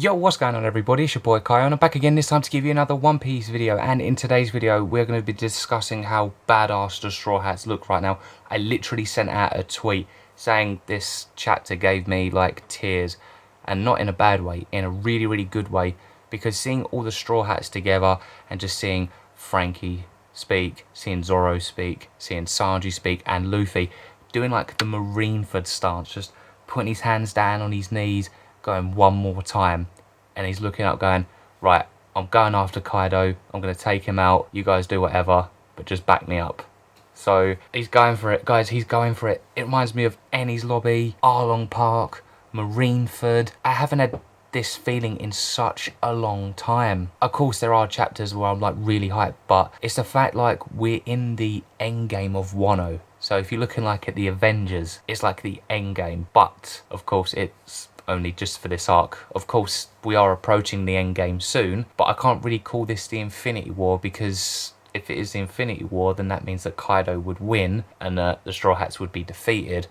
Yo, what's going on everybody, it's your boy KAIO and I'm back again this time to give you another One Piece video, and in today's video we're going to be discussing how badass the Straw Hats look right now. I literally sent out a tweet saying this chapter gave me like tears, and not in a bad way, in a really good way, because seeing all the Straw Hats together and just seeing Frankie speak, seeing Zoro speak, seeing Sanji speak, and Luffy doing like the Marineford stance, just putting his hands down on his knees, going one more time, and he's looking up going, right, I'm going after Kaido, I'm going to take him out, you guys do whatever, but just back me up. So he's going for it, guys, he's going for it. It reminds me of Enies Lobby, Arlong Park, Marineford. I haven't had this feeling in such a long time. Of course there are chapters where I'm like really hyped, but it's the fact like we're in the endgame of Wano. So if you're looking like at the Avengers, it's like the endgame, but of course it's only just for this arc. Of course we are approaching the endgame soon, but I can't really call this the Infinity War, because if it is the Infinity War then that means that Kaido would win and the Straw Hats would be defeated.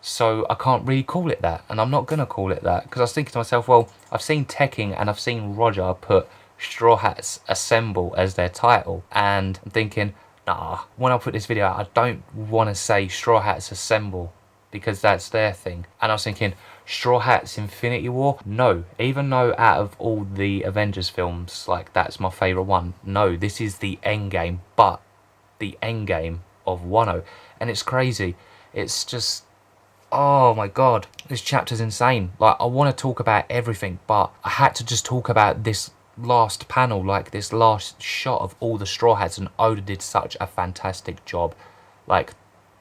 So I can't really call it that, and I'm not going to call it that, because I was thinking to myself, well, I've seen Tekking and I've seen Roger put Straw Hats Assemble as their title, and I'm thinking, nah, when I put this video out, I don't want to say Straw Hats Assemble, because that's their thing. And I was thinking, Straw Hats Infinity War? No. Even though out of all the Avengers films, like, that's my favourite one. No, this is the endgame, but the endgame of Wano. And it's crazy. It's just, oh my god, this chapter's insane. Like, I want to talk about everything, but I had to just talk about this last panel, like this last shot of all the Straw Hats, and Oda did such a fantastic job. Like,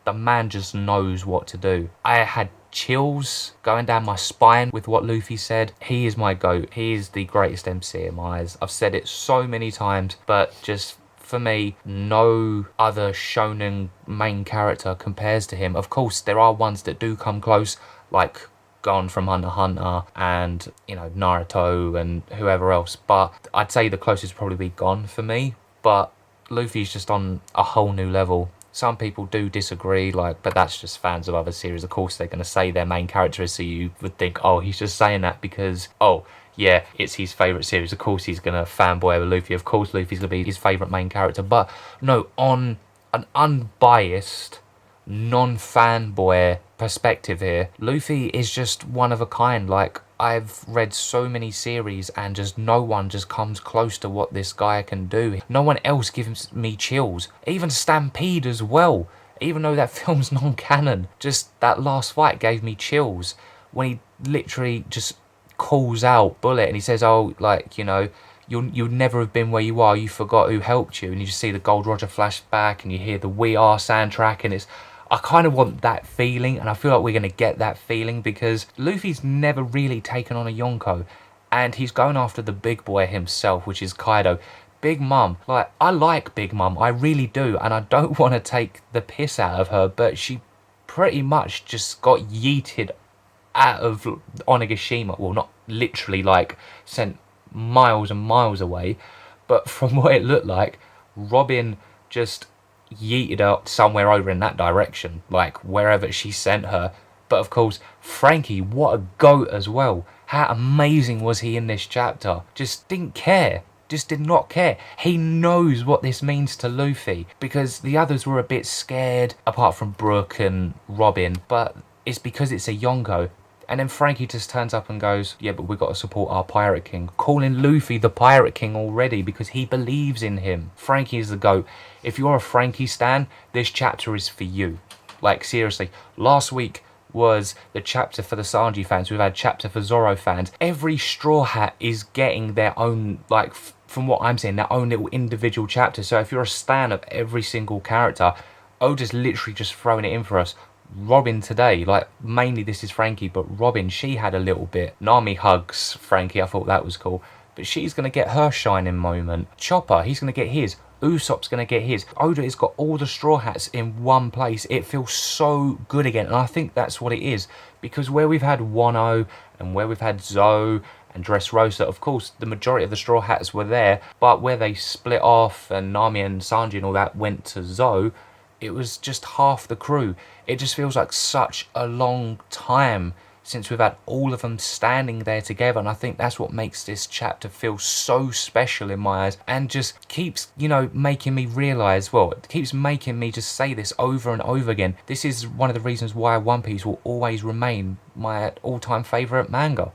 the man just knows what to do. I had chills going down my spine with what Luffy said. He is my GOAT. He is the greatest MC in my eyes. I've said it so many times, but just for me, no other shonen main character compares to him. Of course, there are ones that do come close, like Gon from Hunter x Hunter and, you know, Naruto and whoever else, but I'd say the closest would probably be Gon for me. But Luffy's just on a whole new level. Some people do disagree, like, but that's just fans of other series. Of course, they're going to say their main character is, so you would think, oh, he's just saying that because, oh, yeah, it's his favourite series. Of course, he's going to fanboy over Luffy. Of course, Luffy's going to be his favourite main character. But no, on an unbiased, non-fanboy perspective here, Luffy is just one of a kind. Like, I've read so many series and just no one just comes close to what this guy can do. No one else gives me chills. Even Stampede as well. Even though that film's non-canon, just that last fight gave me chills. When he literally just calls out Bullet and he says, oh, like, you know, you'll never have been where you are, you forgot who helped you. And you just see the Gold Roger flashback and you hear the We Are soundtrack, and it's, I kind of want that feeling, and I feel like we're going to get that feeling, because Luffy's never really taken on a Yonko, and he's going after the big boy himself, which is Kaido. Big Mum, like, I like Big Mum, I really do, and I don't want to take the piss out of her, but she pretty much just got yeeted out of Onigashima. Well, not literally, like, sent miles and miles away, but from what it looked like, Robin just yeeted up somewhere over in that direction, like wherever she sent her. But of course, Frankie, what a goat as well. How amazing was he in this chapter? Just didn't care. Just did not care. He knows what this means to Luffy, because the others were a bit scared, apart from Brooke and Robin, but it's because it's a Yonko. And then Frankie just turns up and goes, yeah, but we've got to support our Pirate King. Calling Luffy the Pirate King already because he believes in him. Frankie is the GOAT. If you're a Frankie stan, this chapter is for you. Like, seriously. Last week was the chapter for the Sanji fans. We've had chapter for Zoro fans. Every Straw Hat is getting their own, like, from what I'm saying, their own little individual chapter. So if you're a stan of every single character, Oda's literally just throwing it in for us. Robin today, like, mainly this is Frankie, but Robin, she had a little bit. Nami hugs Frankie, I thought that was cool, but she's going to get her shining moment. Chopper, he's going to get his. Usopp's going to get his. Oda has got all the Straw Hats in one place. It feels so good again, and I think that's what it is, because where we've had Wano and where we've had Zoe and Dressrosa, of course the majority of the Straw Hats were there, but where they split off and Nami and Sanji and all that went to Zoe, it was just half the crew. It just feels like such a long time since we've had all of them standing there together, and I think that's what makes this chapter feel so special in my eyes, and just keeps, you know, making me realise, well, it keeps making me just say this over and over again. This is one of the reasons why One Piece will always remain my all-time favourite manga.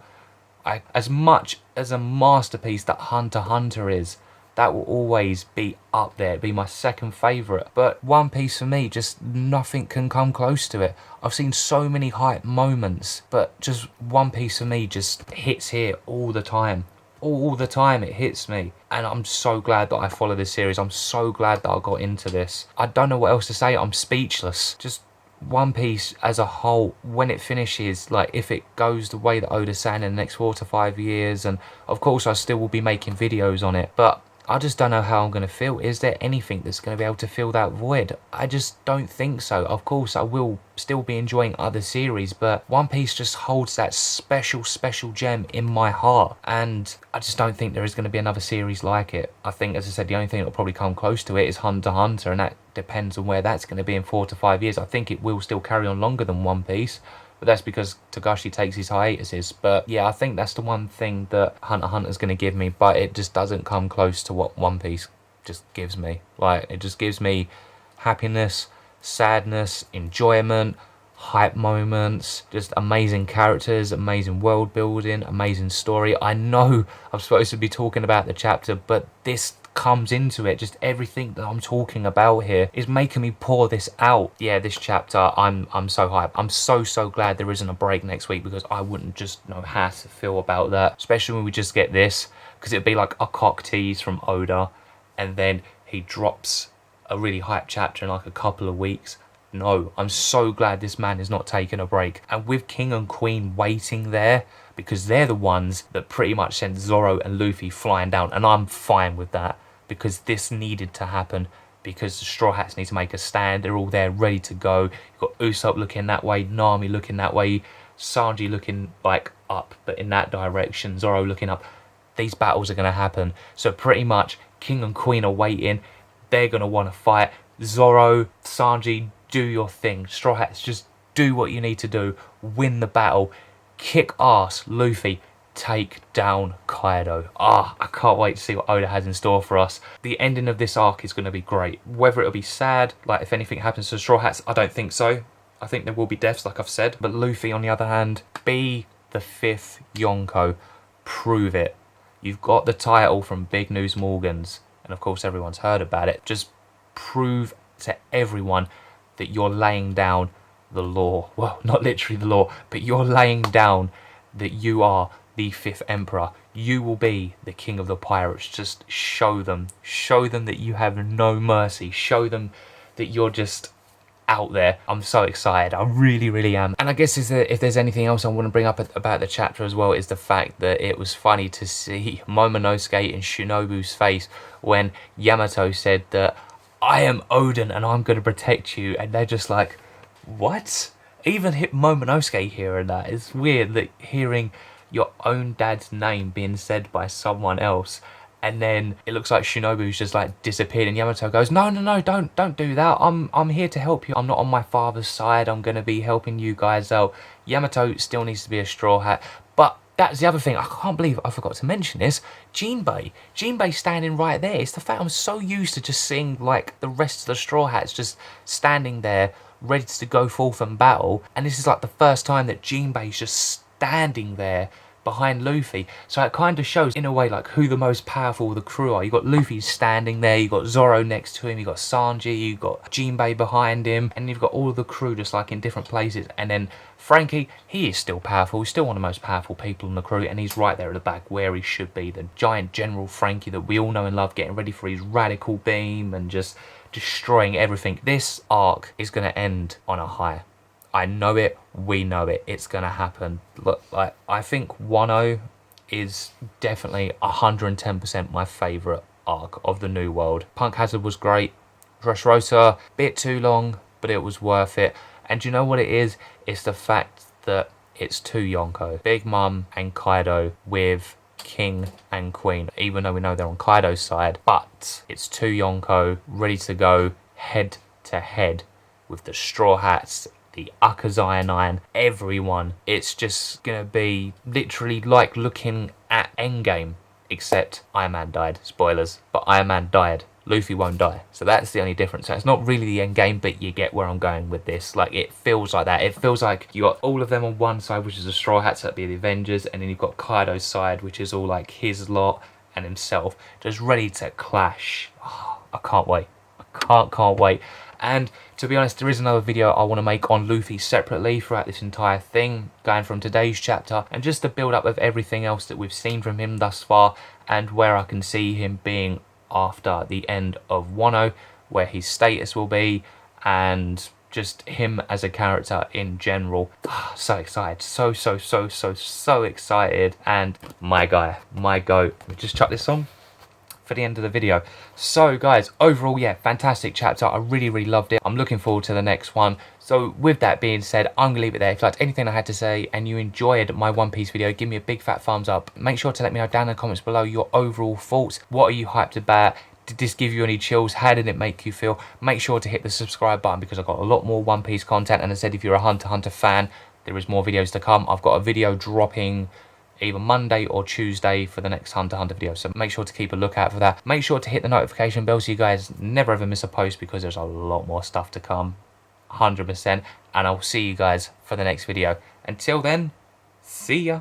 As much as a masterpiece that Hunter x Hunter is, that will always be up there, be my second favourite. But One Piece for me, just nothing can come close to it. I've seen so many hype moments, but just One Piece for me just hits here all the time. All the time it hits me. And I'm so glad that I follow this series. I'm so glad that I got into this. I don't know what else to say. I'm speechless. Just One Piece as a whole, when it finishes, like if it goes the way that Oda's saying in the next 4 to 5 years, and of course I still will be making videos on it, but I just don't know how I'm going to feel. Is there anything that's going to be able to fill that void? I just don't think so. Of course, I will still be enjoying other series, but One Piece just holds that special, special gem in my heart. And I just don't think there is going to be another series like it. I think, as I said, the only thing that will probably come close to it is Hunter x Hunter, and that depends on where that's going to be in 4 to 5 years. I think it will still carry on longer than One Piece, but that's because Togashi takes his hiatuses. But yeah, I think that's the one thing that Hunter x Hunter is going to give me, but it just doesn't come close to what One Piece just gives me. Like, it just gives me happiness, sadness, enjoyment, hype moments, just amazing characters, amazing world building, amazing story. I know I'm supposed to be talking about the chapter, but this comes into it. Just everything that I'm talking about here is making me pour this out. Yeah, this chapter, I'm so hyped. I'm so glad there isn't a break next week, because I wouldn't just know how to feel about that, especially when we just get this, because it'd be like a cock tease from Oda, and then he drops a really hyped chapter in like a couple of weeks. No, I'm so glad this man is not taking a break. And with King and Queen waiting there, because they're the ones that pretty much sent Zoro and Luffy flying down, and I'm fine with that, because this needed to happen, because the Straw Hats need to make a stand. They're all there ready to go. You've got Usopp looking that way, Nami looking that way, Sanji looking like up but in that direction, Zoro looking up. These battles are going to happen. So pretty much King and Queen are waiting. They're going to want to fight. Zoro, Sanji, do your thing. Straw Hats, just do what you need to do. Win the battle. Kick ass, Luffy. Take down Kaido. I can't wait to see what Oda has in store for us. The ending of this arc is going to be great. Whether it'll be sad, like if anything happens to the Straw Hats, I don't think so. I think there will be deaths, like I've said. But Luffy, on the other hand, be the 5th Yonko. Prove it. You've got the title from Big News Morgans, and of course everyone's heard about it. Just prove to everyone that you're laying down the law. Well, not literally the law, but you're laying down that you are the 5th Emperor. You will be the King of the Pirates. Just show them that you have no mercy. Show them that you're just out there. I'm so excited. I really am. And I guess if there's anything else I want to bring up about the chapter as well, is the fact that it was funny to see Momonosuke and Shinobu's face when Yamato said that I am Odin and I'm going to protect you, and they're just like, what? Even Momonosuke hearing that, it's weird that hearing your own dad's name being said by someone else, and then it looks like Shinobu's just like disappeared, and Yamato goes, no, don't do that. I'm here to help you. I'm not on my father's side. I'm going to be helping you guys out. Yamato still needs to be a Straw Hat. But that's the other thing. I can't believe I forgot to mention this. Jinbei standing right there. It's the fact I'm so used to just seeing like the rest of the Straw Hats just standing there ready to go forth and battle, and this is like the first time that Jinbei's just standing there behind Luffy. So it kind of shows in a way like who the most powerful of the crew are. You got Luffy standing there, you got Zoro next to him, you got Sanji, you got Jinbei behind him, and you've got all of the crew just like in different places. And then Frankie, he is still powerful. He's still one of the most powerful people in the crew, and he's right there at the back where he should be. The giant General Frankie that we all know and love, getting ready for his radical beam and just destroying everything. This arc is going to end on a high. I know it, we know it, it's going to happen. Look, like, I think Wano is definitely 110% my favourite arc of the New World. Punk Hazard was great. Dressrosa, bit too long, but it was worth it. And do you know what it is? It's the fact that it's 2 Yonko. Big Mom and Kaido with King and Queen. Even though we know they're on Kaido's side. But it's 2 Yonko ready to go head to head with the Straw Hats, the Akazaya 9, everyone. It's just gonna be literally like looking at Endgame, except Iron Man died. Spoilers, but Iron Man died. Luffy won't die. So that's the only difference. So it's not really the end game, but you get where I'm going with this. Like, it feels like that. It feels like you got all of them on one side, which is the Straw Hats, that'd be the Avengers, and then you've got Kaido's side, which is all like his lot and himself, just ready to clash. Oh, I can't wait. I can't wait. And to be honest, there is another video I want to make on Luffy separately throughout this entire thing, going from today's chapter, and just the build up of everything else that we've seen from him thus far, and where I can see him being after the end of Wano, where his status will be, and just him as a character in general. So excited, so excited. And my guy, my goat. Let me just chuck this on for the end of the video. So guys, overall, yeah, fantastic chapter. I really loved it. I'm looking forward to the next one. So with that being said, I'm gonna leave it there. If you liked anything I had to say and you enjoyed my One Piece video, give me a big fat thumbs up. Make sure to let me know down in the comments below your overall thoughts. What are you hyped about? Did this give you any chills? How did it make you feel? Make sure to hit the subscribe button, because I've got a lot more One Piece content. And as I said, if you're a Hunter x Hunter fan, there is more videos to come. I've got a video dropping either Monday or Tuesday for the next Hunter x Hunter video, so make sure to keep a lookout for that. Make sure to hit the notification bell so you guys never ever miss a post, because there's a lot more stuff to come, 100%, and I'll see you guys for the next video. Until then, see ya.